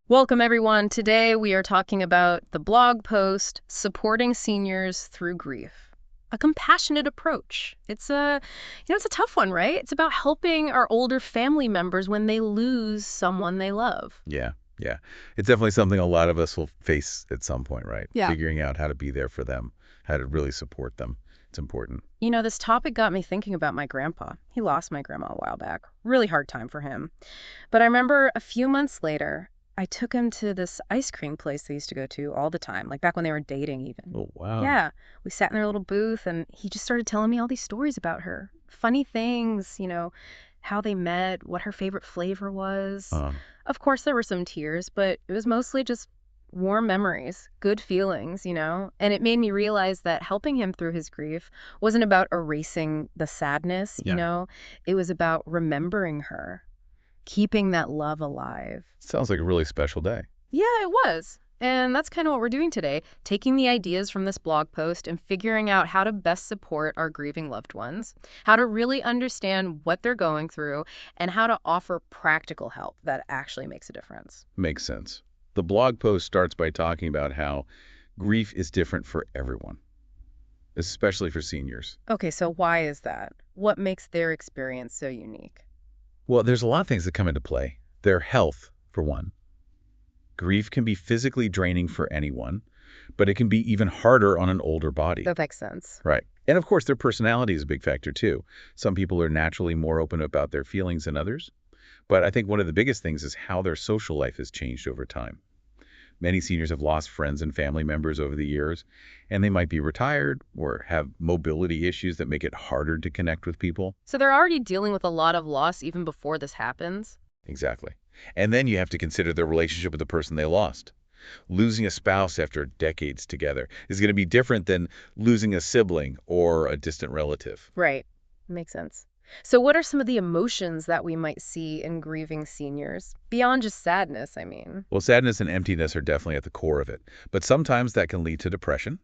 Welcome, everyone. Today we are talking about the blog post Supporting Seniors Through Grief. A compassionate approach. It's a tough one, right? It's about helping our older family members when they lose someone they love. Yeah, yeah. It's definitely something a lot of us will face at some point, right? Yeah. Figuring out how to be there for them, how to really support them. It's important. This topic got me thinking about my grandpa. He lost my grandma a while back. Really hard time for him. But I remember a few months later, I took him to this ice cream place they used to go to all the time, like back when they were dating even. Oh, wow. Yeah, we sat in their little booth and he just started telling me all these stories about her. Funny things, how they met, what her favorite flavor was. Uh, Of course, there were some tears, but it was mostly just warm memories, good feelings. And it made me realize that helping him through his grief wasn't about erasing the sadness, you yeah. know? It was about remembering her, keeping that love alive. Sounds like a really special day. Yeah, it was. And that's kind of what we're doing today, taking the ideas from this blog post and figuring out how to best support our grieving loved ones, how to really understand what they're going through, and how to offer practical help that actually makes a difference. Makes sense. The blog post starts by talking about how grief is different for everyone, especially for seniors. Okay, so why is that? What makes their experience so unique? Well, there's a lot of things that come into play. Their health, for one. Grief can be physically draining for anyone, but it can be even harder on an older body. That makes sense. Right. And of course, their personality is a big factor too. Some people are naturally more open about their feelings than others. But I think one of the biggest things is how their social life has changed over time. Many seniors have lost friends and family members over the years, and they might be retired or have mobility issues that make it harder to connect with people. So they're already dealing with a lot of loss even before this happens? Exactly. And then you have to consider their relationship with the person they lost. Losing a spouse after decades together is going to be different than losing a sibling or a distant relative. Right. Makes sense. So, what are some of the emotions that we might see in grieving seniors? Beyond just sadness, I mean. Well, sadness and emptiness are definitely at the core of it, but sometimes that can lead to depression.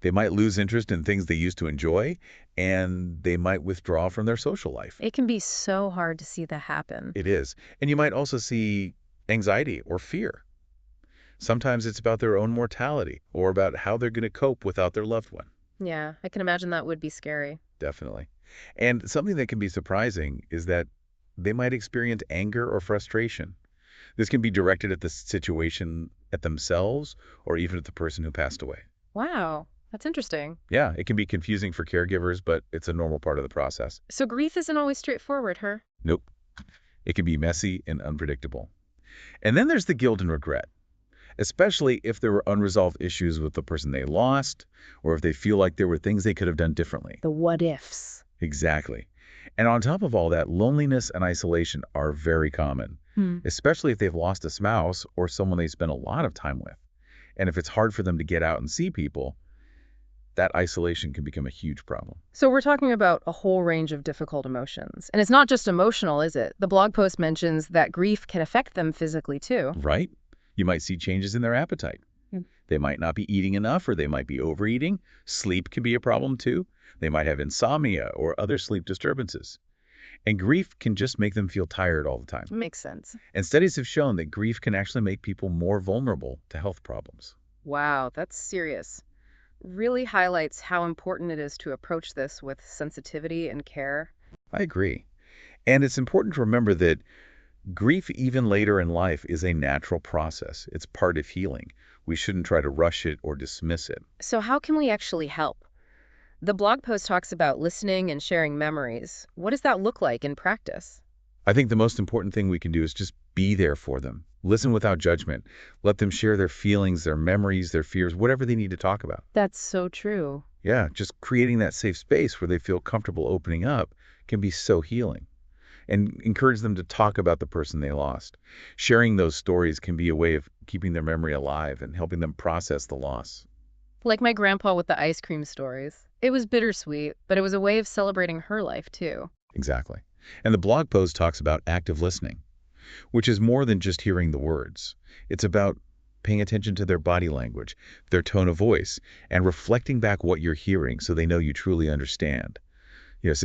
They might lose interest in things they used to enjoy, and they might withdraw from their social life. It can be so hard to see that happen. It is. And you might also see anxiety or fear. Sometimes it's about their own mortality or about how they're going to cope without their loved one. Yeah, I can imagine that would be scary. Definitely. And something that can be surprising is that they might experience anger or frustration. This can be directed at the situation, at themselves, or even at the person who passed away. Wow, that's interesting. Yeah, it can be confusing for caregivers, but it's a normal part of the process. So, grief isn't always straightforward, huh? Nope. It can be messy and unpredictable. And then there's the guilt and regret, especially if there were unresolved issues with the person they lost, or if they feel like there were things they could have done differently. The what ifs. Exactly. And on top of all that, loneliness and isolation are very common, especially if they've lost a spouse or someone they spend a lot of time with. And if it's hard for them to get out and see people, that isolation can become a huge problem. So, we're talking about a whole range of difficult emotions. And it's not just emotional, is it? The blog post mentions that grief can affect them physically, too. Right? You might see changes in their appetite. They might not be eating enough, or they might be overeating. Sleep can be a problem too. They might have insomnia or other sleep disturbances. And grief can just make them feel tired all the time. Makes sense. And studies have shown that grief can actually make people more vulnerable to health problems. Wow, that's serious. Really highlights how important it is to approach this with sensitivity and care. I agree. And it's important to remember that grief, even later in life, is a natural process. It's part of healing. We shouldn't try to rush it or dismiss it. So, how can we actually help? The blog post talks about listening and sharing memories. What does that look like in practice? I think the most important thing we can do is just be there for them. Listen without judgment. Let them share their feelings, their memories, their fears, whatever they need to talk about. That's so true. Yeah, just creating that safe space where they feel comfortable opening up can be so healing. And encourage them to talk about the person they lost. Sharing those stories can be a way of keeping their memory alive and helping them process the loss. Like my grandpa with the ice cream stories. It was bittersweet, but it was a way of celebrating her life, too. Exactly. And the blog post talks about active listening, which is more than just hearing the words. It's about paying attention to their body language, their tone of voice, and reflecting back what you're hearing so they know you truly understand.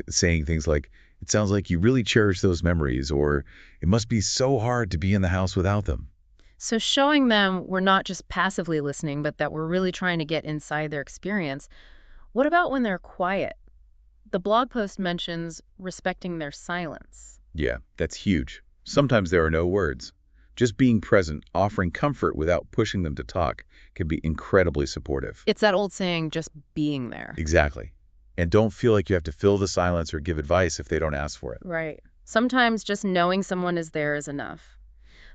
Saying things like, "It sounds like you really cherish those memories," or "It must be so hard to be in the house without them." So showing them we're not just passively listening, but that we're really trying to get inside their experience. What about when they're quiet? The blog post mentions respecting their silence. Yeah, that's huge. Sometimes there are no words. Just being present, offering comfort without pushing them to talk, can be incredibly supportive. It's that old saying, just being there. Exactly. And don't feel like you have to fill the silence or give advice if they don't ask for it. Right. Sometimes just knowing someone is there is enough.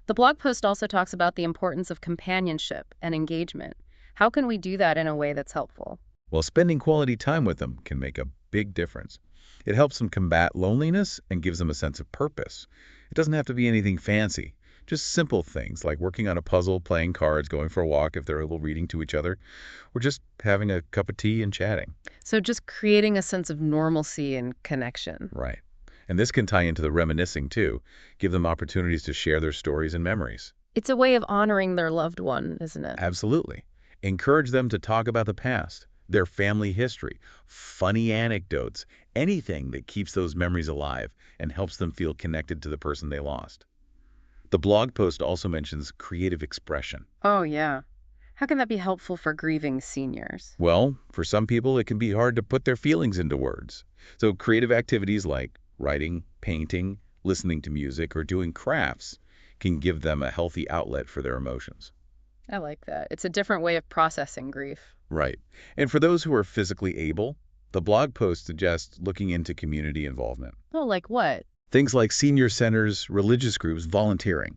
The blog post also talks about the importance of companionship and engagement. How can we do that in a way that's helpful? Well, spending quality time with them can make a big difference. It helps them combat loneliness and gives them a sense of purpose. It doesn't have to be anything fancy. Just simple things like working on a puzzle, playing cards, going for a walk if they're able, reading to each other, or just having a cup of tea and chatting. So just creating a sense of normalcy and connection. Right. And this can tie into the reminiscing too. Give them opportunities to share their stories and memories. It's a way of honoring their loved one, isn't it? Absolutely. Encourage them to talk about the past, their family history, funny anecdotes, anything that keeps those memories alive and helps them feel connected to the person they lost. The blog post also mentions creative expression. Oh, yeah. How can that be helpful for grieving seniors? Well, for some people, it can be hard to put their feelings into words. So creative activities like writing, painting, listening to music, or doing crafts can give them a healthy outlet for their emotions. I like that. It's a different way of processing grief. Right. And for those who are physically able, the blog post suggests looking into community involvement. Oh, like what? Things like senior centers, religious groups, volunteering.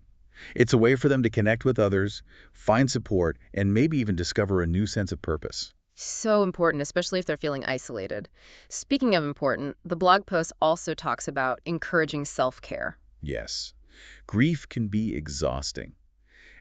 It's a way for them to connect with others, find support, and maybe even discover a new sense of purpose. So important, especially if they're feeling isolated. Speaking of important, the blog post also talks about encouraging self-care. Yes, grief can be exhausting,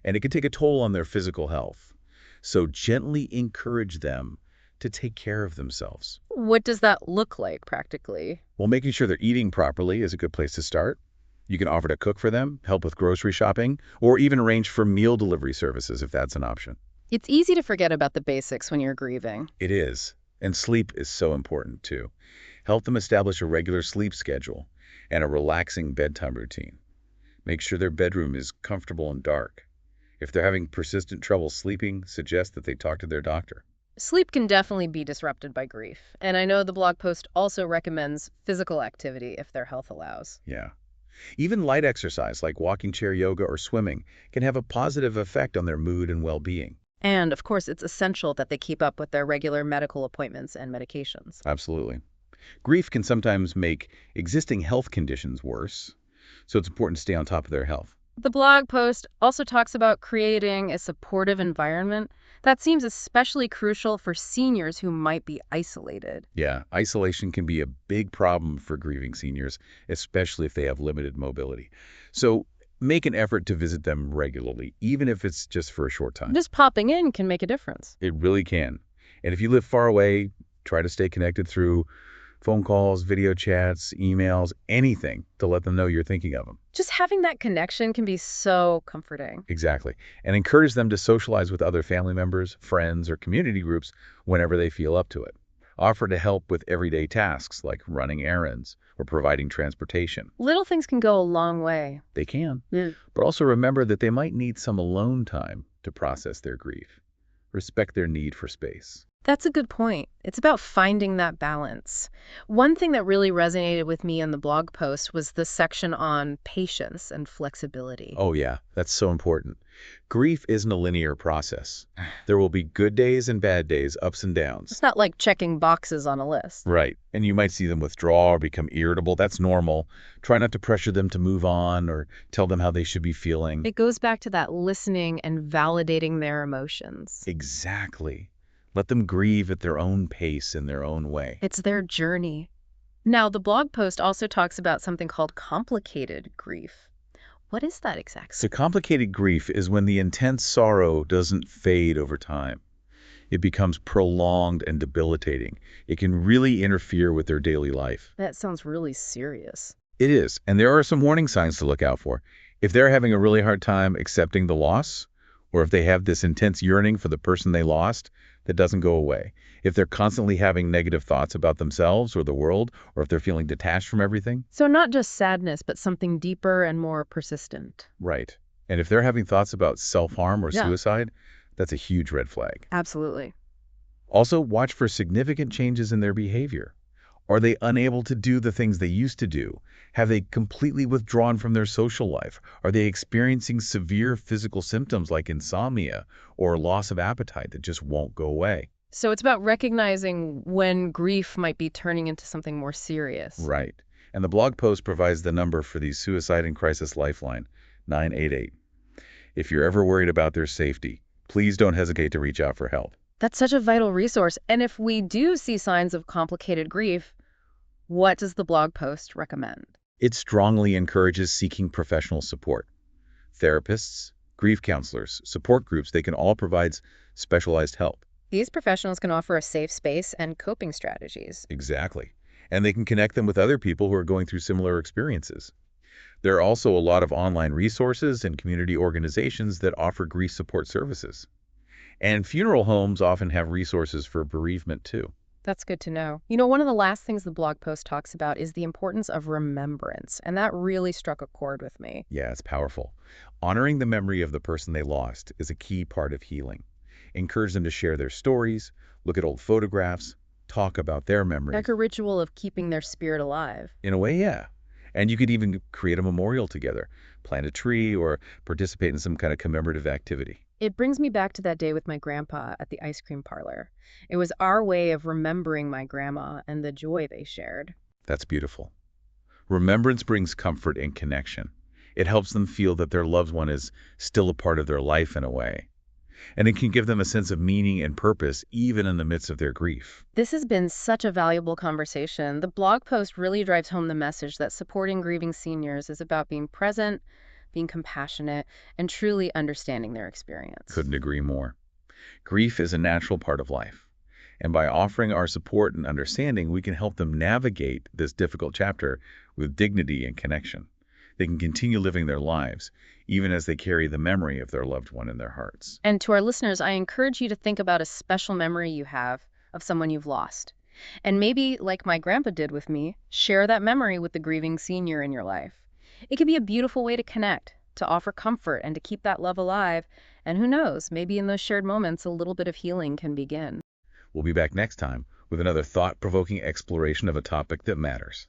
and it can take a toll on their physical health. So gently encourage them to take care of themselves. What does that look like practically? Well, making sure they're eating properly is a good place to start. You can offer to cook for them, help with grocery shopping, or even arrange for meal delivery services if that's an option. It's easy to forget about the basics when you're grieving. It is. And sleep is so important too. Help them establish a regular sleep schedule and a relaxing bedtime routine. Make sure their bedroom is comfortable and dark. If they're having persistent trouble sleeping, suggest that they talk to their doctor. Sleep can definitely be disrupted by grief, and I know the blog post also recommends physical activity if their health allows. Yeah. Even light exercise like walking chair yoga or swimming can have a positive effect on their mood and well-being. And of course, it's essential that they keep up with their regular medical appointments and medications. Absolutely. Grief can sometimes make existing health conditions worse, so it's important to stay on top of their health. The blog post also talks about creating a supportive environment. That seems especially crucial for seniors who might be isolated. Yeah, isolation can be a big problem for grieving seniors, especially if they have limited mobility. So make an effort to visit them regularly, even if it's just for a short time. Just popping in can make a difference. It really can. And if you live far away, try to stay connected through phone calls, video chats, emails, anything to let them know you're thinking of them. Just having that connection can be so comforting. Exactly. And encourage them to socialize with other family members, friends, or community groups whenever they feel up to it. Offer to help with everyday tasks like running errands or providing transportation. Little things can go a long way. They can. Yeah. But also remember that they might need some alone time to process their grief. Respect their need for space. That's a good point. It's about finding that balance. One thing that really resonated with me in the blog post was the section on patience and flexibility. Oh yeah, that's so important. Grief isn't a linear process. There will be good days and bad days, ups and downs. It's not like checking boxes on a list. Right. And you might see them withdraw or become irritable. That's normal. Try not to pressure them to move on or tell them how they should be feeling. It goes back to that listening and validating their emotions. Exactly. Let them grieve at their own pace in their own way. It's their journey. Now, the blog post also talks about something called complicated grief. What is that exactly? So complicated grief is when the intense sorrow doesn't fade over time. It becomes prolonged and debilitating. It can really interfere with their daily life. That sounds really serious. It is, and there are some warning signs to look out for. If they're having a really hard time accepting the loss, or if they have this intense yearning for the person they lost that doesn't go away, if they're constantly having negative thoughts about themselves or the world, or if they're feeling detached from everything. So not just sadness, but something deeper and more persistent. Right. And if they're having thoughts about self-harm or Yeah, suicide, that's a huge red flag. absolutely. Also, watch for significant changes in their behavior. Are they unable to do the things they used to do? Have they completely withdrawn from their social life? Are they experiencing severe physical symptoms like insomnia or loss of appetite that just won't go away? So it's about recognizing when grief might be turning into something more serious. Right. And the blog post provides the number for the Suicide and Crisis Lifeline, 988. If you're ever worried about their safety, please don't hesitate to reach out for help. That's such a vital resource. And if we do see signs of complicated grief, what does the blog post recommend? It strongly encourages seeking professional support. Therapists, grief counselors, support groups, they can all provide specialized help. These professionals can offer a safe space and coping strategies. Exactly. And they can connect them with other people who are going through similar experiences. There are also a lot of online resources and community organizations that offer grief support services. And funeral homes often have resources for bereavement too. That's good to know. You know, one of the last things the blog post talks about is the importance of remembrance, and that really struck a chord with me. Yeah, it's powerful. Honoring the memory of the person they lost is a key part of healing. Encourage them to share their stories, look at old photographs, talk about their Like memories. a ritual of keeping their spirit alive. In a way, yeah. And you could even create a memorial together, plant a tree, or participate in some kind of commemorative activity. It brings me back to that day with my grandpa at the ice cream parlor. It was our way of remembering my grandma and the joy they shared. That's beautiful. Remembrance brings comfort and connection. It helps them feel that their loved one is still a part of their life in a way. And it can give them a sense of meaning and purpose even in the midst of their grief. This has been such a valuable conversation. The blog post really drives home the message that supporting grieving seniors is about being present, being compassionate, and truly understanding their experience. Couldn't agree more. Grief is a natural part of life. And by offering our support and understanding, we can help them navigate this difficult chapter with dignity and connection. They can continue living their lives, even as they carry the memory of their loved one in their hearts. And to our listeners, I encourage you to think about a special memory you have of someone you've lost. And maybe, like my grandpa did with me, share that memory with the grieving senior in your life. It can be a beautiful way to connect, to offer comfort, and to keep that love alive. And who knows, maybe in those shared moments, a little bit of healing can begin. We'll be back next time with another thought-provoking exploration of a topic that matters.